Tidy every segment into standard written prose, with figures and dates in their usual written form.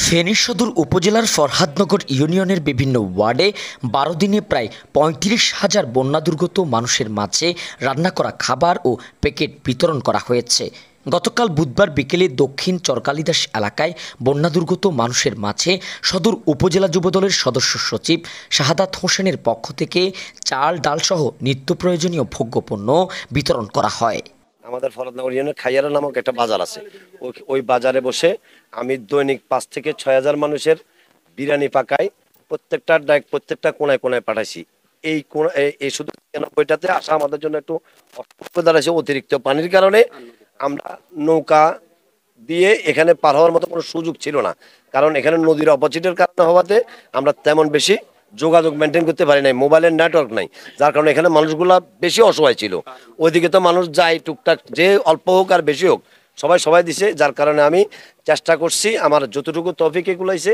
ফেনী সদর উপজেলার ফরহাদনগর ইউনিয়নের বিভিন্ন ওয়ার্ডে ১২ দিনে প্রায় ৩৫,০০০ বন্যা দুর্গত মানুষের মাঝে রান্না করা খাবার ও প্যাকেট বিতরণ করা হয়েছে। গতকাল বুধবার বিকেলে দক্ষিণ চরকালিদাস এলাকায় বন্যা দুর্গত মানুষের মাঝে সদর উপজেলা যুবদলের সদস্য সচিব শাহাদাত হোসেনের পক্ষ থেকে চাল ডালসহ নিত্য প্রয়োজনীয় ভোগ্যপণ্য বিতরণ করা হয়। আমাদের ফরহাদনগর ইউনিয়নের খাইয়ারা নামক একটা বাজার আছে, ওই বাজারে বসে আমি দৈনিক ৫ থেকে ৬,০০০ মানুষের বিরিয়ানি পাকাই, প্রত্যেকটা কোনায় কোনায় পাঠাইছি। এই শুধু ৯৯টাতে আসা আমাদের জন্য একটু অসুবিধা আছে। অতিরিক্ত পানির কারণে আমরা নৌকা দিয়ে এখানে পার হওয়ার মতো কোনো সুযোগ ছিল না, কারণ এখানে নদীর অপোজিটের কারণে হওয়াতে আমরা তেমন বেশি যোগাযোগ মেনটেন করতে পারি নাই, মোবাইলের নেটওয়ার্ক নাই, যার কারণে এখানে মানুষগুলা বেশি অসহায় ছিল। ওইদিকে তো মানুষ যায় টুকটাক, যে অল্প হোক আর বেশি হোক সবাই দিছে, যার কারণে আমি চেষ্টা করছি আমার যতটুকু তৌফিক কুলাইছে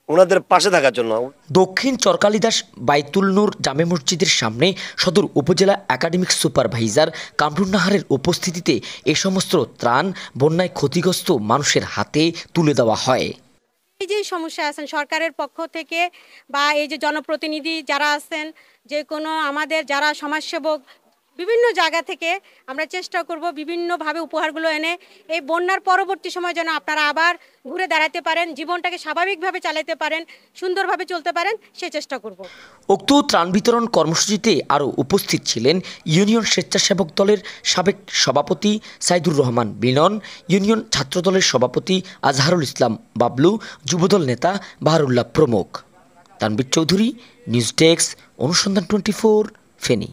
ওনাদের পাশে থাকার জন্য। দক্ষিণ চরকালিদাস বাইতুল নূর জামে মসজিদের সামনে সদর উপজেলা একাডেমিক সুপারভাইজার কামরুন নাহারের উপস্থিতিতে এ সমস্ত ত্রাণ বন্যায় ক্ষতিগ্রস্ত মানুষের হাতে তুলে দেওয়া হয়। এই যে সমস্যা আছেন সরকারের পক্ষ থেকে বা এই যে জনপ্রতিনিধি যারা আছেন, যে কোনো আমাদের যারা সমাজসেবক বিভিন্ন জায়গা থেকে আমরা চেষ্টা করব বিভিন্নভাবে উপহারগুলো এনে এই বন্যার পরবর্তী সময় যেন আপনারা আবার ঘুরে দাঁড়াতে পারেন, জীবনটাকে স্বাভাবিকভাবে চালাতে পারেন, সুন্দরভাবে চলতে পারেন, সে চেষ্টা করব। উক্ত ত্রাণ বিতরণ কর্মসূচিতে আরও উপস্থিত ছিলেন ইউনিয়ন স্বেচ্ছাসেবক দলের সাবেক সভাপতি সাইদুর রহমান বিনন, ইউনিয়ন ছাত্রদলের সভাপতি আজহারুল ইসলাম বাবলু, যুবদল নেতা বাহারুল্লাহ প্রমুখ। তানবীর চৌধুরী, নিউজ ডেস্ক, অনুসন্ধান 24, ফেনী।